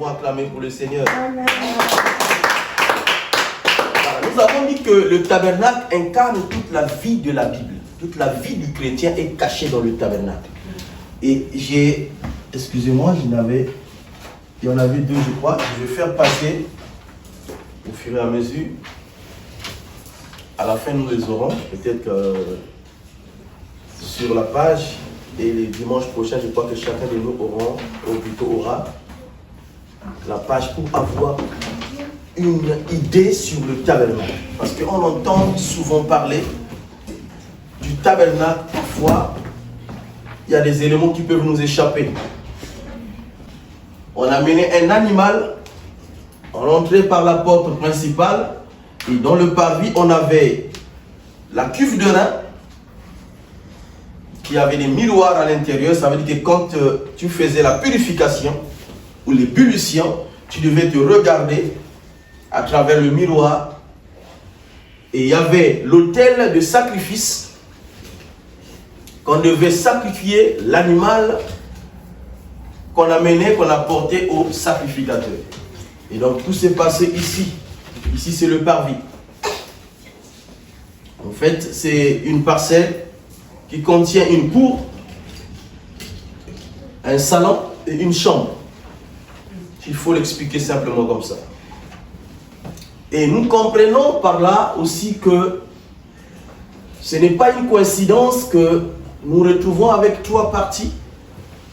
pouvons acclamer pour le Seigneur. Amen. Nous avons dit que le tabernacle incarne toute la vie de la Bible. Toute la vie du chrétien est cachée dans le tabernacle. Et j'ai, excusez-moi, il y en avait deux, je crois. Je vais faire passer au fur et à mesure. À la fin, nous les aurons. Peut-être sur la page. Et les dimanches prochains, je crois que chacun de nous aura la page pour avoir une idée sur le tabernacle. Parce qu'on entend souvent parler du tabernacle. Parfois, il y a des éléments qui peuvent nous échapper. On a mené un animal, on rentrait par la porte principale, et dans le parvis, on avait la cuve de rein, qui avait des miroirs à l'intérieur. Ça veut dire que quand tu faisais la purification ou l'ébullition, tu devais te regarder à travers le miroir. Et il y avait l'autel de sacrifice, qu'on devait sacrifier l'animal qu'on amenait, qu'on apportait au sacrificateur. Et donc tout s'est passé ici. Ici c'est le parvis. En fait, c'est une parcelle qui contient une cour, un salon et une chambre. Il faut l'expliquer simplement comme ça. Et nous comprenons par là aussi que ce n'est pas une coïncidence que nous retrouvons avec trois parties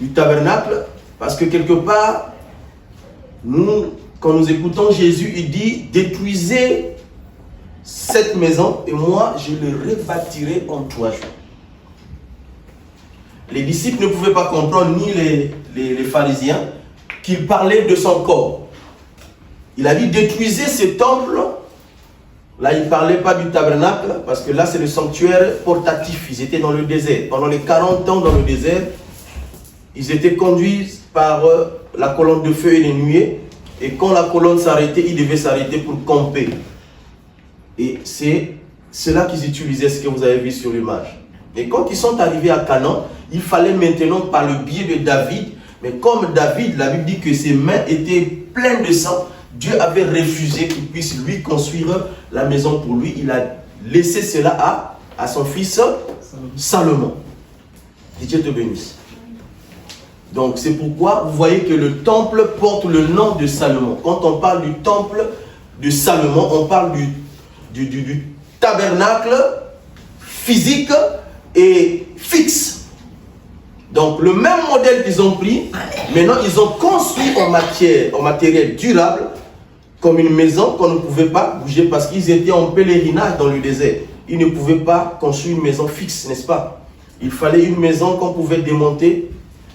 du tabernacle, parce que quelque part, quand nous écoutons Jésus, il dit « Détruisez cette maison et moi je le rebâtirai en 3 jours ». Les disciples ne pouvaient pas comprendre, ni les pharisiens, qu'il parlait de son corps. Il a dit détruisez ce temple. Là, il ne parlait pas du tabernacle, parce que là, c'est le sanctuaire portatif. Ils étaient dans le désert. Pendant les 40 ans dans le désert, ils étaient conduits par la colonne de feu et les nuées. Et quand la colonne s'arrêtait, ils devaient s'arrêter pour camper. Et c'est cela qu'ils utilisaient, ce que vous avez vu sur l'image. Et quand ils sont arrivés à Canaan, il fallait maintenant, par le biais de David, mais comme David, la Bible dit que ses mains étaient pleines de sang, Dieu avait refusé qu'il puisse lui construire la maison pour lui. Il a laissé cela à son fils Salomon. Que Dieu te bénisse. Donc c'est pourquoi vous voyez que le temple porte le nom de Salomon. Quand on parle du temple de Salomon, on parle du tabernacle physique et fixe. Donc le même modèle qu'ils ont pris, maintenant ils ont construit en matériel durable, comme une maison qu'on ne pouvait pas bouger parce qu'ils étaient en pèlerinage dans le désert. Ils ne pouvaient pas construire une maison fixe, n'est-ce pas? Il fallait une maison qu'on pouvait démonter,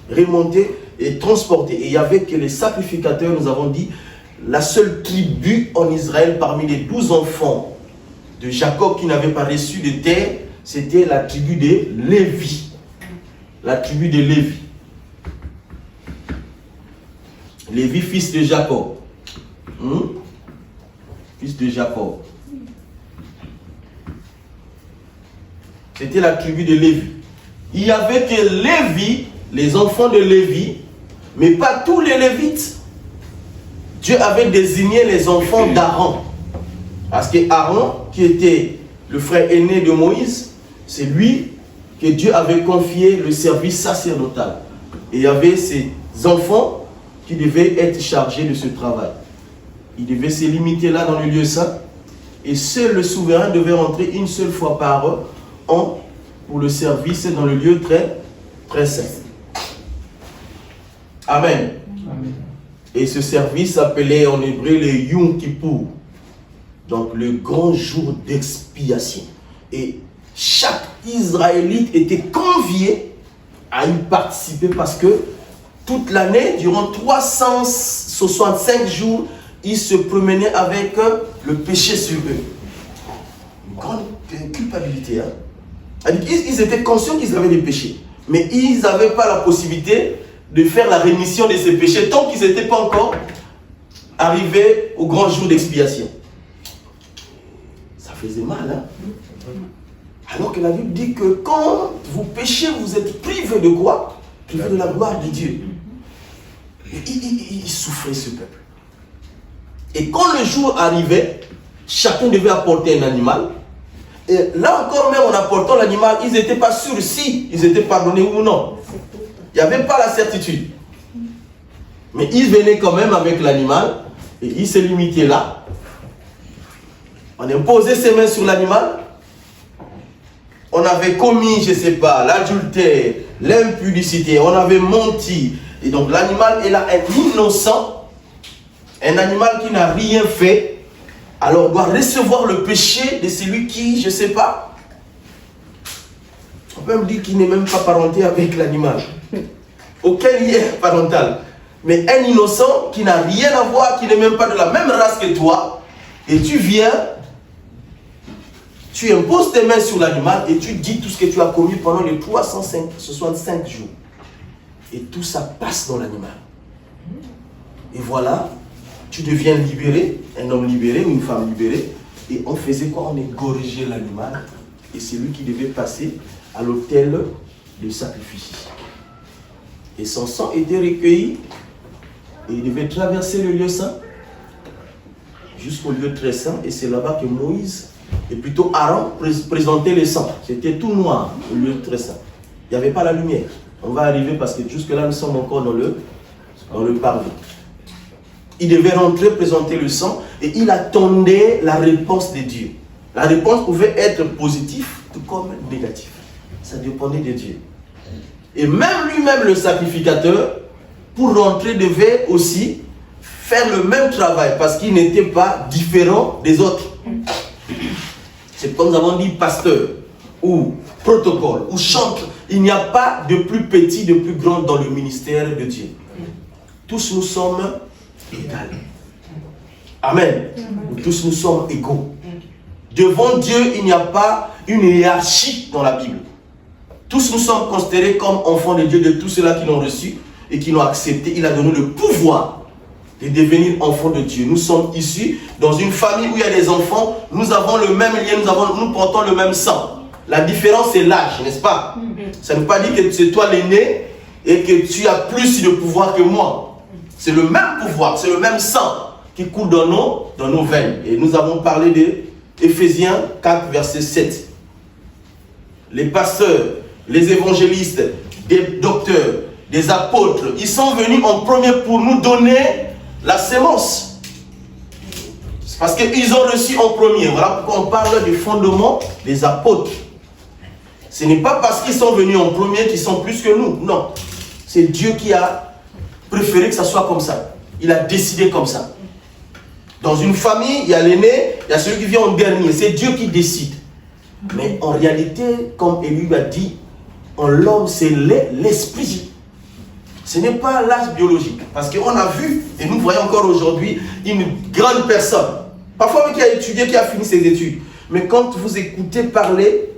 remonter et transporter. Et il n'y avait que les sacrificateurs, nous avons dit, la seule tribu en Israël parmi les 12 enfants de Jacob qui n'avait pas reçu de terre, c'était la tribu de Lévi. La tribu de Lévi. Lévi, fils de Jacob. Fils de Jacob. C'était la tribu de Lévi. Il n'y avait que Lévi, les enfants de Lévi, mais pas tous les Lévites. Dieu avait désigné les enfants d'Aaron. Parce que Aaron, qui était le frère aîné de Moïse, c'est lui que Dieu avait confié le service sacerdotal. Et il y avait ces enfants qui devaient être chargés de ce travail. Ils devaient se limiter là dans le lieu saint. Et seul le souverain devait rentrer une seule fois par an pour le service dans le lieu très, très saint. Amen. Amen. Et ce service s'appelait en hébreu le Yom Kippour. Donc le grand jour d'expiation. Et chaque Israélite était convié à y participer parce que toute l'année, durant 365 jours, ils se promenaient avec le péché sur eux. Une grande culpabilité. Hein? Ils étaient conscients qu'ils avaient des péchés, mais ils n'avaient pas la possibilité de faire la rémission de ces péchés tant qu'ils n'étaient pas encore arrivés au grand jour d'expiation. Ça faisait mal, hein? Alors que la Bible dit que quand vous péchez, vous êtes privé de quoi? Privé de la gloire de Dieu. Il souffrait, ce peuple. Et quand le jour arrivait, chacun devait apporter un animal. Et là encore même, en apportant l'animal, ils n'étaient pas sûrs si ils étaient pardonnés ou non. Il n'y avait pas la certitude. Mais ils venaient quand même avec l'animal et ils se limitaient là. On imposait ses mains sur l'animal. On avait commis, je ne sais pas, l'adultère, l'impudicité, on avait menti. Et donc l'animal est là, un innocent, un animal qui n'a rien fait, alors doit recevoir le péché de celui qui, je ne sais pas, on peut me dire qu'il n'est même pas parenté avec l'animal. Aucun lien parental. Mais un innocent qui n'a rien à voir, qui n'est même pas de la même race que toi, et tu viens, tu imposes tes mains sur l'animal et tu dis tout ce que tu as commis pendant les 365 jours. Et tout ça passe dans l'animal. Et voilà, tu deviens libéré, un homme libéré ou une femme libérée. Et on faisait quoi? On égorgeait l'animal. Et c'est lui qui devait passer à l'autel de sacrifice. Et son sang était recueilli. Et il devait traverser le lieu saint jusqu'au lieu très saint. Et c'est là-bas que Moïse, et plutôt Aaron, présentait le sang. C'était tout noir, le lieu très saint. Il n'y avait pas la lumière. On va arriver parce que jusque-là, nous sommes encore dans le parvis. Il devait rentrer, présenter le sang, et il attendait la réponse de Dieu. La réponse pouvait être positive, tout comme négative. Ça dépendait de Dieu. Et même lui-même, le sacrificateur, pour rentrer, devait aussi faire le même travail, parce qu'il n'était pas différent des autres. C'est comme nous avons dit pasteur, ou protocole, ou chantre. Il n'y a pas de plus petit, de plus grand dans le ministère de Dieu. Tous nous sommes égaux. Amen. Tous nous sommes égaux. Devant Dieu, il n'y a pas une hiérarchie dans la Bible. Tous nous sommes considérés comme enfants de Dieu, de tous ceux-là qui l'ont reçu et qui l'ont accepté. Il a donné le pouvoir de devenir enfants de Dieu. Nous sommes issus dans une famille où il y a des enfants. Nous avons le même lien, nous portons le même sang. La différence, c'est l'âge, n'est-ce pas? Ça ne veut pas dire que c'est toi l'aîné et que tu as plus de pouvoir que moi. C'est le même pouvoir, c'est le même sang qui coule dans nos veines. Et nous avons parlé de Éphésiens 4, verset 7. Les pasteurs, les évangélistes, des docteurs, des apôtres, ils sont venus en premier pour nous donner la sémence. C'est parce qu'ils ont reçu en premier. Voilà pourquoi on parle du fondement des apôtres. Ce n'est pas parce qu'ils sont venus en premier qu'ils sont plus que nous. Non. C'est Dieu qui a préféré que ça soit comme ça. Il a décidé comme ça. Dans une famille, il y a l'aîné, il y a celui qui vient en dernier. C'est Dieu qui décide. Mais en réalité, comme Élie a dit, en l'homme, c'est l'esprit. Ce n'est pas l'âge biologique. Parce qu'on a vu, et nous voyons encore aujourd'hui, une grande personne. Parfois, qui a étudié, qui a fini ses études. Mais quand vous écoutez parler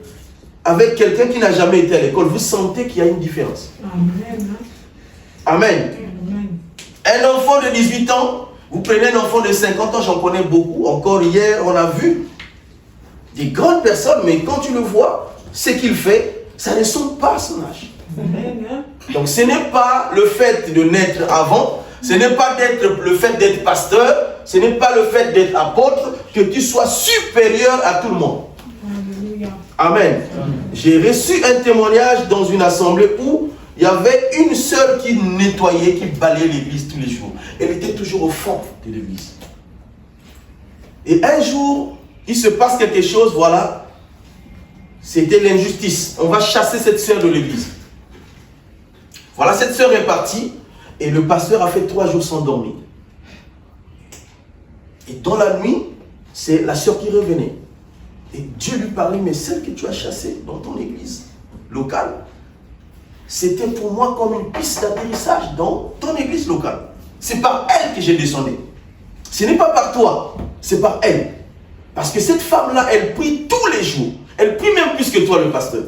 avec quelqu'un qui n'a jamais été à l'école, vous sentez qu'il y a une différence. Amen. Amen. Un enfant de 18 ans, vous prenez un enfant de 50 ans, j'en connais beaucoup. Encore hier, on a vu des grandes personnes, mais quand tu le vois, ce qu'il fait, ça ne ressemble pas à son âge. Amen. Donc ce n'est pas le fait de naître avant, ce n'est pas le fait d'être pasteur, ce n'est pas le fait d'être apôtre, que tu sois supérieur à tout le monde. Amen. J'ai reçu un témoignage dans une assemblée où il y avait une sœur qui nettoyait, qui balayait l'église tous les jours. Elle était toujours au fond de l'église. Et un jour, il se passe quelque chose, voilà. C'était l'injustice. On va chasser cette sœur de l'église. Voilà, cette sœur est partie et le pasteur a fait 3 jours sans dormir. Et dans la nuit, c'est la sœur qui revenait. Et Dieu lui parlait, mais celle que tu as chassée dans ton église locale, c'était pour moi comme une piste d'atterrissage dans ton église locale. C'est par elle que j'ai descendu. Ce n'est pas par toi, c'est par elle. Parce que cette femme-là, elle prie tous les jours. Elle prie même plus que toi, le pasteur.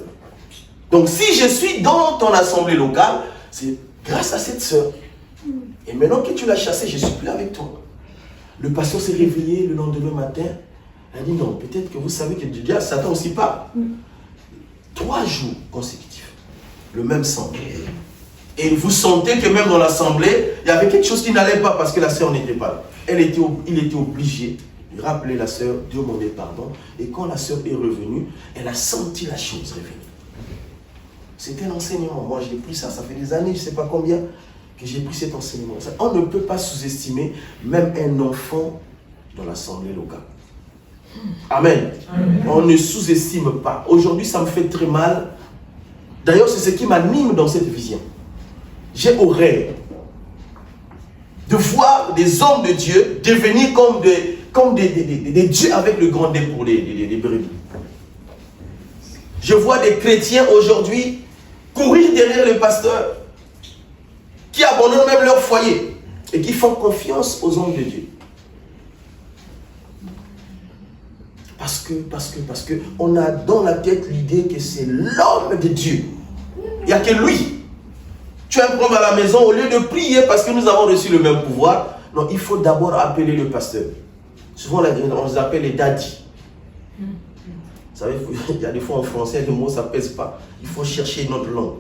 Donc si je suis dans ton assemblée locale, c'est grâce à cette sœur. Et maintenant que tu l'as chassée, je ne suis plus avec toi. Le pasteur s'est réveillé le lendemain matin. Il a dit non, peut-être que vous savez que Dieu, Satan aussi parle. 3 jours consécutifs, le même sang. Et vous sentez que même dans l'assemblée, il y avait quelque chose qui n'allait pas parce que la sœur n'était pas là. Il était obligé de rappeler la sœur, demander pardon. Et quand la sœur est revenue, elle a senti la chose revenir. C'était l'enseignement. Moi, j'ai pris ça. Ça fait des années, je ne sais pas combien, que j'ai pris cet enseignement. On ne peut pas sous-estimer même un enfant dans l'assemblée locale. Amen. Amen. On ne sous-estime pas. Aujourd'hui, ça me fait très mal. D'ailleurs, c'est ce qui m'anime dans cette vision. J'ai au rêve de voir des hommes de Dieu devenir comme des dieux avec le grand D pour les brebis. Je vois des chrétiens aujourd'hui courir derrière les pasteurs qui abandonnent même leur foyer et qui font confiance aux hommes de Dieu. Parce que on a dans la tête l'idée que c'est l'homme de Dieu. Il n'y a que lui. Tu as un problème à la maison, au lieu de prier parce que nous avons reçu le même pouvoir, non, il faut d'abord appeler le pasteur. Souvent, on les appelle les daddies. Vous savez, il y a des fois en français, le mot ça ne pèse pas. Il faut chercher notre langue.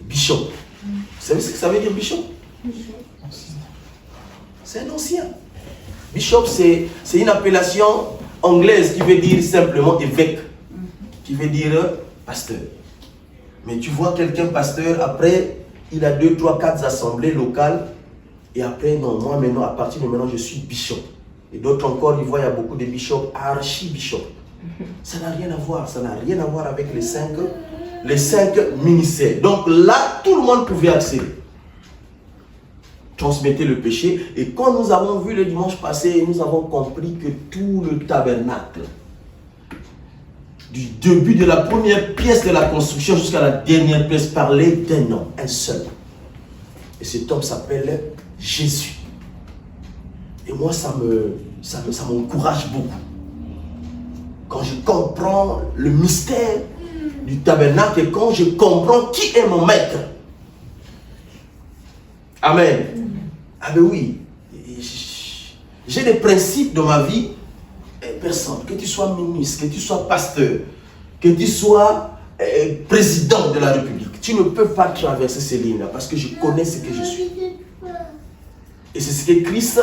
Bishop. Vous savez ce que ça veut dire, bishop? C'est un ancien. Bishop, c'est une appellation anglaise qui veut dire simplement évêque, qui veut dire pasteur. Mais tu vois quelqu'un pasteur, après, il a 2, 3, 4 assemblées locales, et après, non, moi maintenant, à partir de maintenant, je suis bishop. Et d'autres encore, ils voient, il y a beaucoup de bishops, archibishops. Ça n'a rien à voir, ça n'a rien à voir avec les 5 ministères. Donc là, tout le monde pouvait accéder. Transmettez le péché. Et quand nous avons vu le dimanche passé, nous avons compris que tout le tabernacle, du début de la première pièce de la construction jusqu'à la dernière pièce, parlait d'un homme, un seul. Et cet homme s'appelle Jésus. Et moi, ça m'encourage beaucoup. Quand je comprends le mystère du tabernacle et quand je comprends qui est mon maître. Amen. Ah ben oui. J'ai des principes dans ma vie. Personne, que tu sois ministre, que tu sois pasteur, que tu sois président de la République, tu ne peux pas traverser ces lignes-là parce que je connais ce que je suis. Et c'est ce que Christ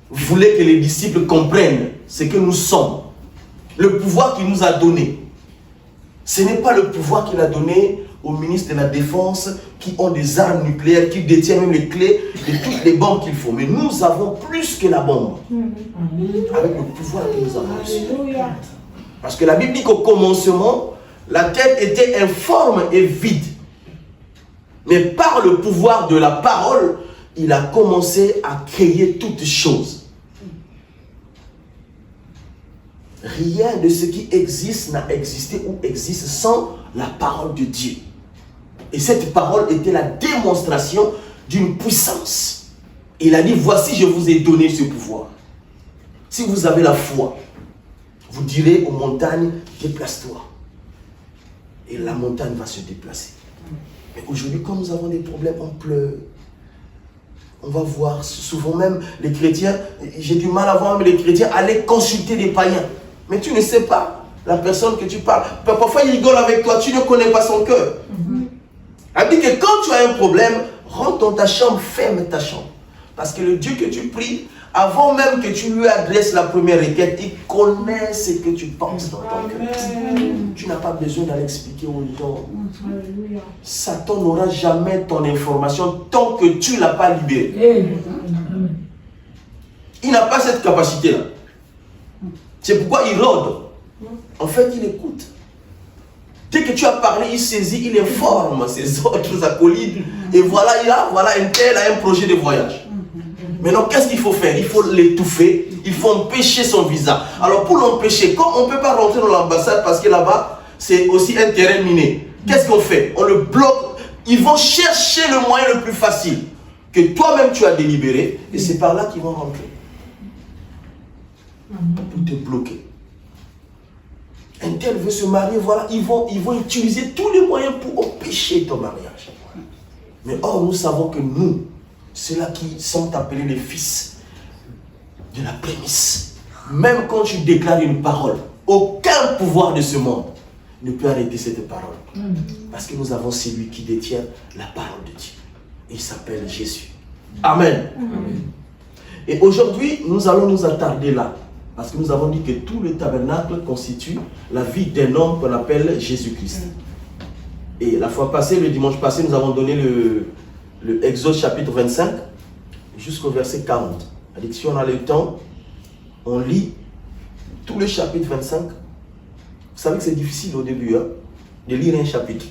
voulait que les disciples comprennent, ce que nous sommes. Le pouvoir qu'il nous a donné, ce n'est pas le pouvoir qu'il a donné aux ministres de la Défense qui ont des armes nucléaires, qui détiennent même les clés de toutes les bombes qu'il faut. Mais nous avons plus que la bombe. Avec le pouvoir que nous avons reçu. Parce que la Bible dit qu'au commencement, la terre était informe et vide. Mais par le pouvoir de la parole, il a commencé à créer toutes choses. Rien de ce qui existe n'a existé ou existe sans la parole de Dieu. Et cette parole était la démonstration d'une puissance. Il a dit, voici, je vous ai donné ce pouvoir. Si vous avez la foi, vous direz aux montagnes, déplace-toi. Et la montagne va se déplacer. Mais aujourd'hui, quand nous avons des problèmes, on pleure. On va voir souvent même les chrétiens, j'ai du mal à voir même les chrétiens aller consulter des païens. Mais tu ne sais pas la personne que tu parles. Parfois, il rigole avec toi, tu ne connais pas son cœur. Elle dit que quand tu as un problème, rentre dans ta chambre, ferme ta chambre. Parce que le Dieu que tu pries, avant même que tu lui adresses la première requête, il connaît ce que tu penses dans ton cœur. Tu n'as pas besoin d'aller expliquer aux gens. Satan n'aura jamais ton information tant que tu ne l'as pas libéré. Il n'a pas cette capacité-là. C'est pourquoi il rôde. En fait, il écoute. Dès que tu as parlé, il saisit, il informe ses autres acolytes. Et voilà, un tel a un projet de voyage. Maintenant, qu'est-ce qu'il faut faire? Il faut l'étouffer, il faut empêcher son visa. Alors, pour l'empêcher, comme on ne peut pas rentrer dans l'ambassade parce que là-bas, c'est aussi un terrain miné. Qu'est-ce qu'on fait? On le bloque. Ils vont chercher le moyen le plus facile que toi-même tu as délibéré, et c'est par là qu'ils vont rentrer. Pour te bloquer. Un tel veut se marier, voilà, ils vont utiliser tous les moyens pour empêcher ton mariage. Mais or, nous savons que nous, ceux-là qui sont appelés les fils de la prémisse, même quand tu déclares une parole, aucun pouvoir de ce monde ne peut arrêter cette parole. Parce que nous avons celui qui détient la parole de Dieu. Il s'appelle Jésus. Amen. Et aujourd'hui, nous allons nous attarder là. Parce que nous avons dit que tout le tabernacle constitue la vie d'un homme qu'on appelle Jésus-Christ. Et la fois passée, le dimanche passé, nous avons donné le Exode chapitre 25 jusqu'au verset 40. C'est-à-dire que si on a le temps, on lit tout le chapitre 25. Vous savez que c'est difficile au début de lire un chapitre.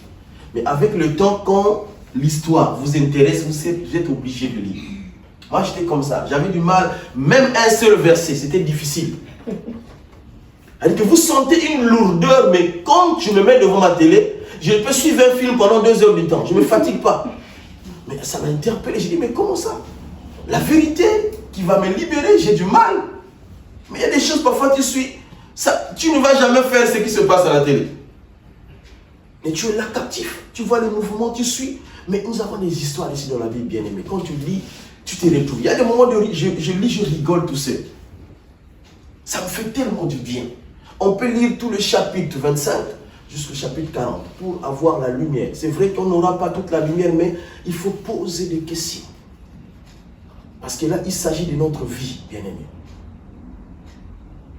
Mais avec le temps, quand l'histoire vous intéresse, vous êtes obligé de lire. Moi, j'étais comme ça. J'avais du mal. Même un seul verset, c'était difficile. C'est-à-dire que vous sentez une lourdeur, mais quand je me mets devant ma télé, je peux suivre un film pendant 2 heures du temps. Je ne me fatigue pas. Mais ça m'a interpellé. J'ai dit, mais comment ça? La vérité qui va me libérer, j'ai du mal. Mais il y a des choses, parfois tu suis. Ça, tu ne vas jamais faire ce qui se passe à la télé. Mais tu es là captif. Tu vois les mouvements, tu suis. Mais nous avons des histoires ici dans la vie, bien aimée. Quand tu lis, tu te retrouves. Il y a des moments où je lis, je rigole tout seul. Ça me fait tellement du bien. On peut lire tout le chapitre 25 jusqu'au chapitre 40 pour avoir la lumière. C'est vrai qu'on n'aura pas toute la lumière, mais il faut poser des questions. Parce que là, il s'agit de notre vie, bien aimé.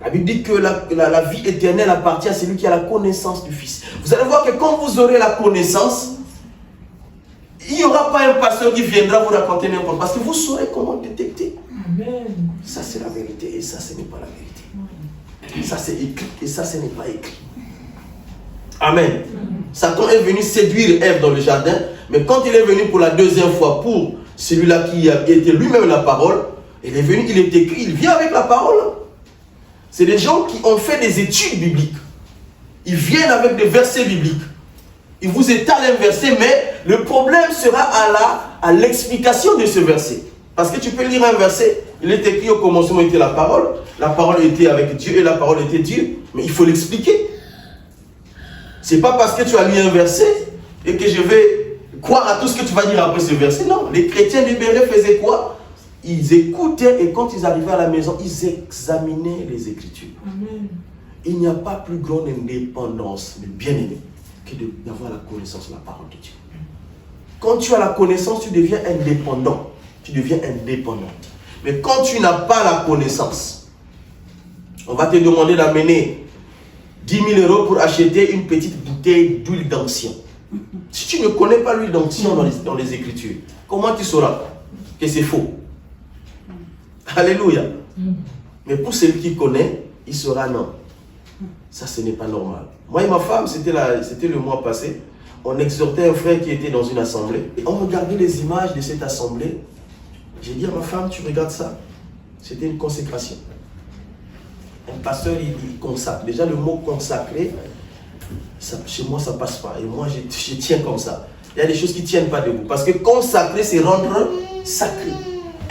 La Bible dit que la vie éternelle appartient à celui qui a la connaissance du Fils. Vous allez voir que quand vous aurez la connaissance, il n'y aura pas un pasteur qui viendra vous raconter n'importe quoi. Parce que vous saurez comment détecter. Amen. Ça, c'est la vérité et ça, ce n'est pas la vérité. Ça, c'est écrit et ça, ce n'est pas écrit. Amen. Satan est venu séduire Ève dans le jardin, mais quand il est venu pour la 2e fois pour celui-là qui a été lui-même la parole, il est venu, il est écrit, il vient avec la parole. C'est des gens qui ont fait des études bibliques. Ils viennent avec des versets bibliques. Ils vous étalent un verset, mais le problème sera à l'explication de ce verset. Parce que tu peux lire un verset, il est écrit au commencement était la parole était avec Dieu et la parole était Dieu, mais il faut l'expliquer. C'est pas parce que tu as lu un verset et que je vais croire à tout ce que tu vas dire après ce verset. Non, les chrétiens libérés faisaient quoi? Ils écoutaient et quand ils arrivaient à la maison, ils examinaient les Écritures. Amen. Il n'y a pas plus grande indépendance, mais bien aimé, que d'avoir la connaissance de la parole de Dieu. Quand tu as la connaissance, tu deviens indépendant. Tu deviens indépendante. Mais quand tu n'as pas la connaissance, on va te demander d'amener 10 000 € pour acheter une petite bouteille d'huile d'onction. Si tu ne connais pas l'huile d'onction dans les Écritures, comment tu sauras que c'est faux? Alléluia. Mais pour celui qui connaît, il saura non. Ça, ce n'est pas normal. Moi et ma femme, c'était le mois passé, on exhortait un frère qui était dans une assemblée. Et on regardait les images de cette assemblée. J'ai dit à ma femme, tu regardes ça? C'était une consécration. Un pasteur, il consacre. Déjà, le mot consacré, ça, chez moi, ça ne passe pas. Et moi, je tiens comme ça. Il y a des choses qui ne tiennent pas debout. Parce que consacrer, c'est rendre sacré.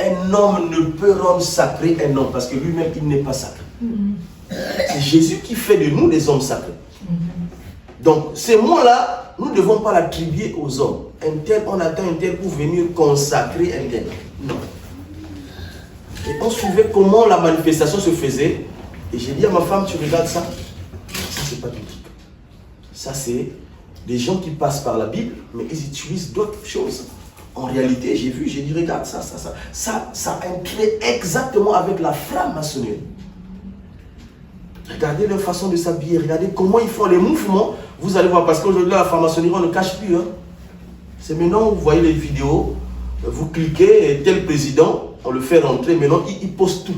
Un homme ne peut rendre sacré un homme parce que lui-même, il n'est pas sacré. C'est Jésus qui fait de nous des hommes sacrés. Donc, ces mots-là, nous ne devons pas l'attribuer aux hommes. Un tel, on attend un tel pour venir consacrer un tel. Non. Et on suivait comment la manifestation se faisait. Et j'ai dit à ma femme, tu regardes ça? Ça, c'est pas biblique. Ça, c'est des gens qui passent par la Bible, mais ils utilisent d'autres choses. En réalité, j'ai vu, j'ai dit, regarde ça. Ça entrait exactement avec la franc-maçonnerie. Regardez leur façon de s'habiller, regardez comment ils font les mouvements. Vous allez voir, parce qu'aujourd'hui, la franc-maçonnerie, on ne cache plus. Hein. C'est maintenant, vous voyez les vidéos, vous cliquez, tel président, on le fait rentrer, maintenant, il pose tout.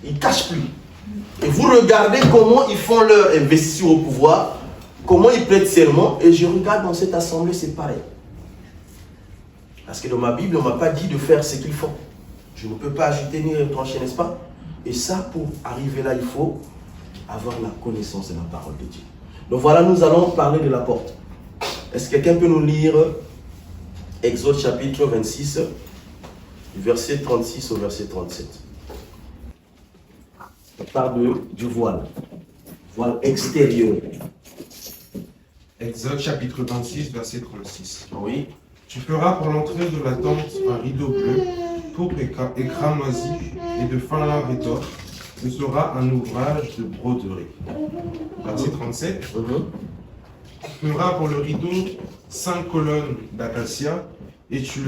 Il ne cache plus. Et vous regardez comment ils font leur investiture au pouvoir, comment ils prêtent serment, et je regarde dans cette assemblée, c'est pareil. Parce que dans ma Bible, on ne m'a pas dit de faire ce qu'ils font. Je ne peux pas ajouter ni retrancher, n'est-ce pas? Et ça, pour arriver là, il faut avoir la connaissance de la parole de Dieu. Donc voilà, nous allons parler de la porte. Est-ce que quelqu'un peut nous lire Exode chapitre 26, du verset 36 au verset 37? On parle du voile. Voile extérieur. Exode chapitre 26, verset 36. Oui. Tu feras pour l'entrée de la tente un rideau bleu, pourpre et cramoisi, et de fin lin étoffe. Ce sera un ouvrage de broderie. Verset 37. Tu feras pour le rideau 5 colonnes d'acacia, et tu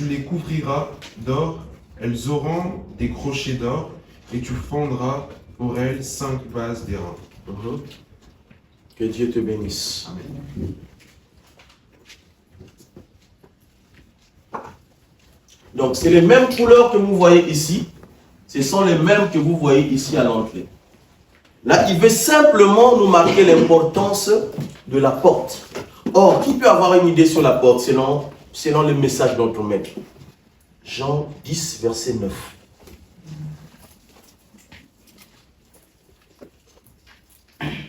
les couvriras d'or. Elles auront des crochets d'or, et tu fondras pour elles 5 vases d'airain. Que Dieu te bénisse. Amen. Donc, c'est les mêmes couleurs que vous voyez ici. Ce sont les mêmes que vous voyez ici à l'entrée. Là, il veut simplement nous marquer l'importance de la porte. Or, qui peut avoir une idée sur la porte selon le message de notre maître? Jean 10, verset 9.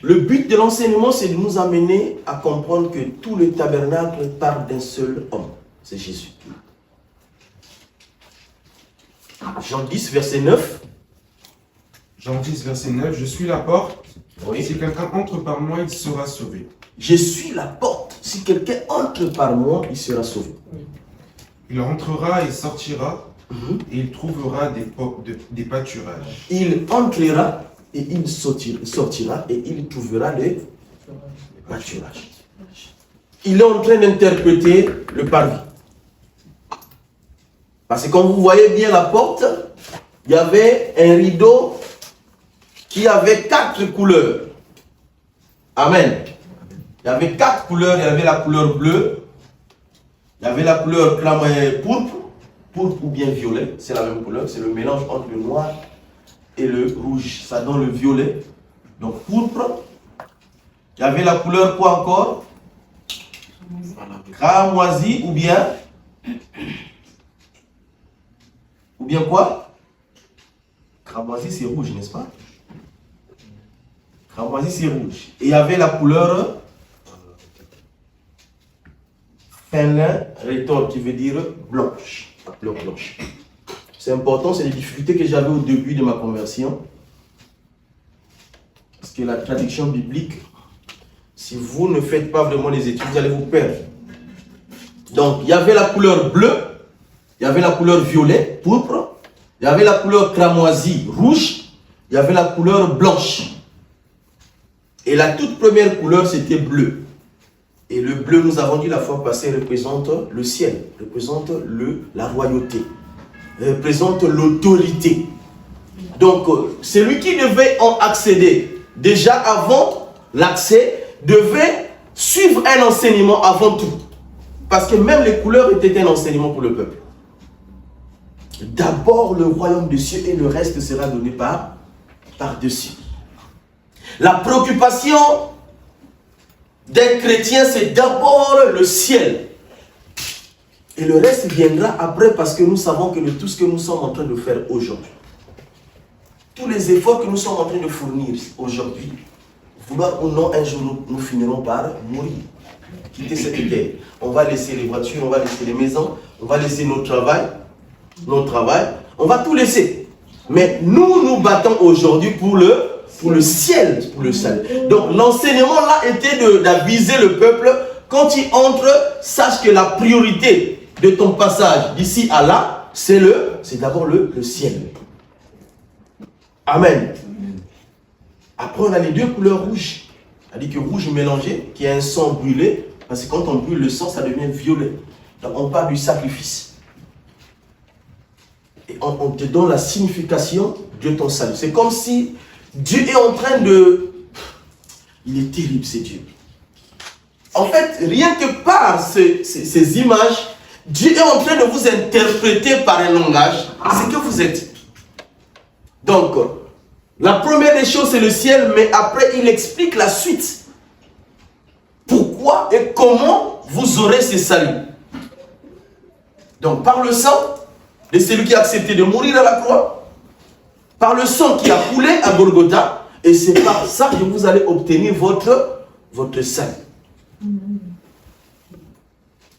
Le but de l'enseignement, c'est de nous amener à comprendre que tout le tabernacle part d'un seul homme. C'est Jésus. Jean 10, verset 9. Jean 10, verset 9. Je suis la porte. Oui. Si quelqu'un entre par moi, il sera sauvé. Je suis la porte. Si quelqu'un entre par moi, il sera sauvé. Il rentrera et sortira, et il trouvera des pâturages. Il entrera et il sortira et il trouvera les pâturages. Il est en train d'interpréter le parvis. Parce que quand vous voyez bien la porte, il y avait un rideau qui avait 4 couleurs. Amen. Il y avait 4 couleurs. Il y avait la couleur bleue. Il y avait la couleur pourpre. Pourpre ou bien violet. C'est la même couleur. C'est le mélange entre le noir et le rouge. Ça donne le violet. Donc pourpre. Il y avait la couleur quoi encore? Cramoisi ou bien quoi? Cramoisi c'est rouge, n'est-ce pas? Cramoisi c'est rouge. Et il y avait la couleur fin rétort qui veut dire blanche. La couleur blanche. C'est important, c'est les difficultés que j'avais au début de ma conversion. Parce que la traduction biblique, si vous ne faites pas vraiment les études, vous allez vous perdre. Donc, il y avait la couleur bleue, il y avait la couleur violet, pourpre, il y avait la couleur cramoisi, rouge, il y avait la couleur blanche. Et la toute première couleur, c'était bleu. Et le bleu, nous avons dit la fois passée, représente le ciel, représente la royauté, représente l'autorité. Donc, celui qui devait en accéder, déjà avant l'accès, devait suivre un enseignement avant tout. Parce que même les couleurs étaient un enseignement pour le peuple. D'abord le royaume des cieux et le reste sera donné par-dessus. La préoccupation d'un chrétien, c'est d'abord le ciel. Et le reste viendra après parce que nous savons que tout ce que nous sommes en train de faire aujourd'hui, tous les efforts que nous sommes en train de fournir aujourd'hui, vouloir ou non, un jour nous finirons par mourir. Quitter cette terre. On va laisser les voitures, on va laisser les maisons, on va laisser notre travail, on va tout laisser. Mais nous battons aujourd'hui pour le ciel, pour le salut. Donc l'enseignement là était d'aviser le peuple, quand il entre, sache que la priorité de ton passage d'ici à là, c'est d'abord le ciel. Amen. Après on a les 2 couleurs rouges. C'est-à-dire que rouge mélangé, qui est un sang brûlé, parce que quand on brûle le sang, ça devient violet. Donc on parle du sacrifice. Et on te donne la signification de ton salut. C'est comme si Dieu est en train de... Il est terrible, c'est Dieu. En fait, rien que par ces images, Dieu est en train de vous interpréter par un langage ce que vous êtes. Donc, la première des choses, c'est le ciel, mais après, il explique la suite. Pourquoi et comment vous aurez ce salut. Donc, par le sang de celui qui a accepté de mourir à la croix, par le sang qui a coulé à Golgotha, et c'est par ça que vous allez obtenir votre salut.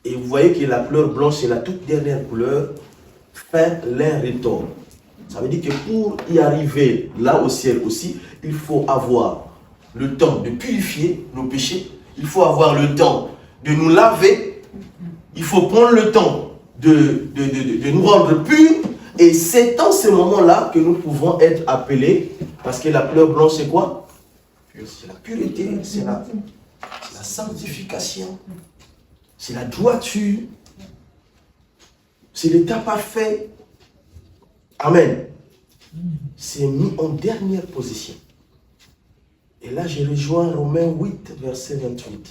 Et vous voyez que la couleur blanche, c'est la toute dernière couleur, fin lin rétort. Ça veut dire que pour y arriver là au ciel aussi, il faut avoir le temps de purifier nos péchés, il faut avoir le temps de nous laver, il faut prendre le temps de nous rendre purs, et c'est en ce moment-là que nous pouvons être appelés, parce que la couleur blanche c'est quoi? C'est la pureté, c'est la sanctification, c'est la droiture, C'est l'état parfait. Amen. C'est mis en dernière position. Et là, je rejoins Romains 8, verset 28.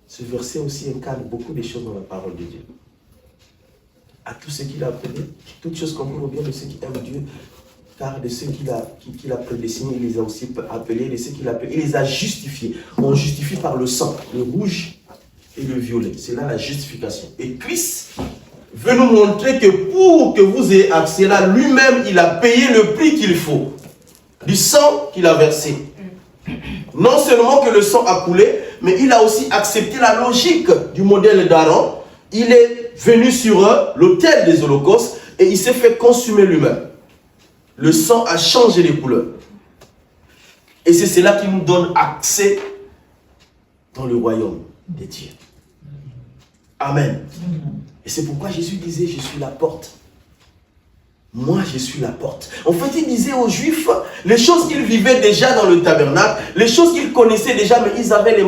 Ce verset aussi incarne beaucoup de choses dans la parole de Dieu. À tous ceux qu'il a appelés, toutes choses concourent au bien de ceux qui aiment Dieu, car de ceux qu'il a prédestinés, il les a aussi appelés, de ceux qu'il a appelés, il les a justifiés. On justifie par le sang, le rouge et le violet. C'est là la justification. Et Christ veut nous montrer que pour que vous ayez accès là, lui-même, il a payé le prix qu'il faut, du sang qu'il a versé. Non seulement que le sang a coulé, mais il a aussi accepté la logique du modèle d'Aaron. Il est venu sur l'autel des holocaustes et il s'est fait consumer lui-même. Le sang a changé les couleurs. Et c'est cela qui nous donne accès dans le royaume des dieux. Amen. Et c'est pourquoi Jésus disait, je suis la porte. Moi, je suis la porte. En fait, il disait aux Juifs, les choses qu'ils vivaient déjà dans le tabernacle, les choses qu'ils connaissaient déjà, mais ils avaient les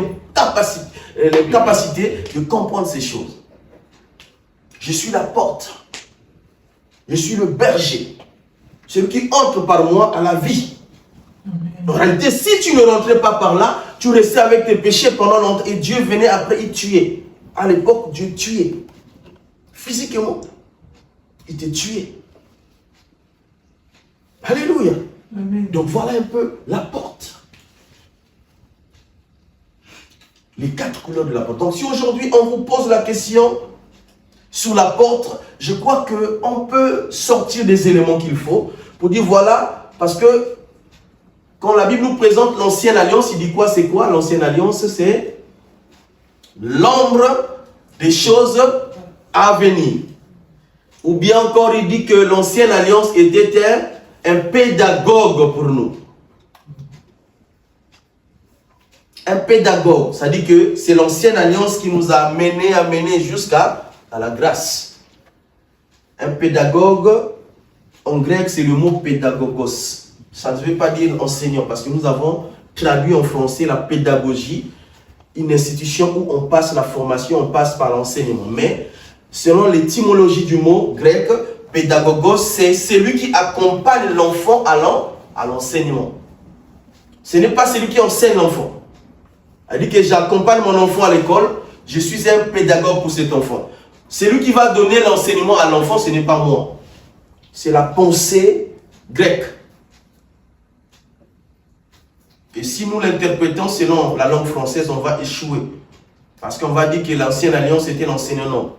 capacités de comprendre ces choses. Je suis la porte. Je suis le berger. Celui qui entre par moi à la vie. En réalité, si tu ne rentrais pas par là, tu restais avec tes péchés pendant longtemps et Dieu venait après y tuer. À l'époque, Dieu tuait. Physiquement. Il te tuait. Alléluia. Amen. Donc voilà un peu la porte. Les 4 couleurs de la porte. Donc si aujourd'hui on vous pose la question sur la porte, je crois qu'on peut sortir des éléments qu'il faut pour dire voilà, parce que quand la Bible nous présente l'ancienne alliance, il dit quoi? C'est quoi l'ancienne alliance? C'est l'ombre des choses à venir. Ou bien encore il dit que l'ancienne alliance était un pédagogue pour nous. Un pédagogue, ça dit que c'est l'ancienne alliance qui nous a amené jusqu'à la grâce. Un pédagogue, en grec, c'est le mot pédagogos. Ça ne veut pas dire enseignant, parce que nous avons traduit en français la pédagogie, une institution où on passe la formation, on passe par l'enseignement. Mais selon l'étymologie du mot grec, pédagogos, c'est celui qui accompagne l'enfant à l'enseignement. Ce n'est pas celui qui enseigne l'enfant. Elle dit que j'accompagne mon enfant à l'école, je suis un pédagogue pour cet enfant. Celui qui va donner l'enseignement à l'enfant, ce n'est pas moi. C'est la pensée grecque. Et si nous l'interprétons selon la langue française, on va échouer. Parce qu'on va dire que l'ancienne alliance était l'enseignant.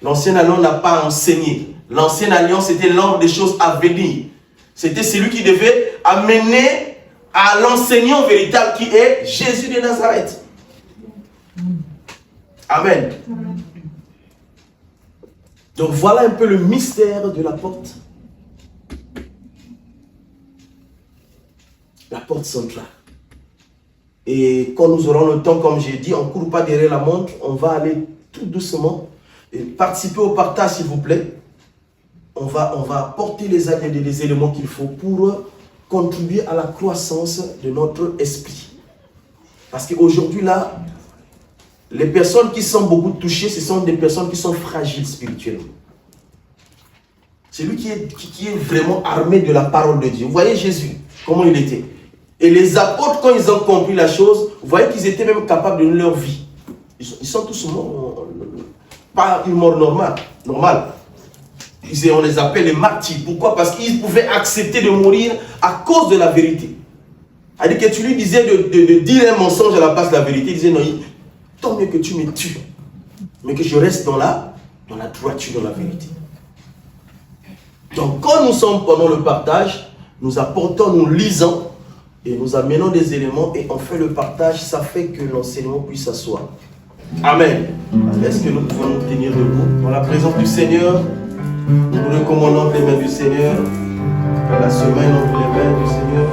L'ancienne alliance n'a pas enseigné. L'ancienne alliance était l'ordre des choses à venir. C'était celui qui devait amener à l'enseignant véritable qui est Jésus de Nazareth. Amen. Donc voilà un peu le mystère de la porte. La porte centrale. Et quand nous aurons le temps, comme j'ai dit, on ne court pas derrière la montre, on va aller tout doucement. Et participer au partage, s'il vous plaît. On va apporter les éléments qu'il faut pour contribuer à la croissance de notre esprit. Parce qu'aujourd'hui, là, les personnes qui sont beaucoup touchées, ce sont des personnes qui sont fragiles spirituellement. C'est lui qui est vraiment armé de la parole de Dieu. Vous voyez Jésus, comment il était. Et les apôtres, quand ils ont compris la chose, vous voyez qu'ils étaient même capables de donner leur vie. Ils sont tous morts, pas une mort normale. On les appelle les martyrs. Pourquoi? Parce qu'ils pouvaient accepter de mourir à cause de la vérité. C'est-à-dire que tu lui disais de dire un mensonge à la place de la vérité. Il disait non, tant mieux que tu me tues, mais que je reste dans la droiture, dans la vérité. Donc quand nous sommes pendant le partage, nous apportons, nous lisons et nous amenons des éléments et on fait le partage, ça fait que l'enseignement puisse s'asseoir. Amen. Est-ce que nous pouvons nous tenir debout dans la présence du Seigneur? Nous recommandons les mains du Seigneur. La semaine entre les mains du Seigneur.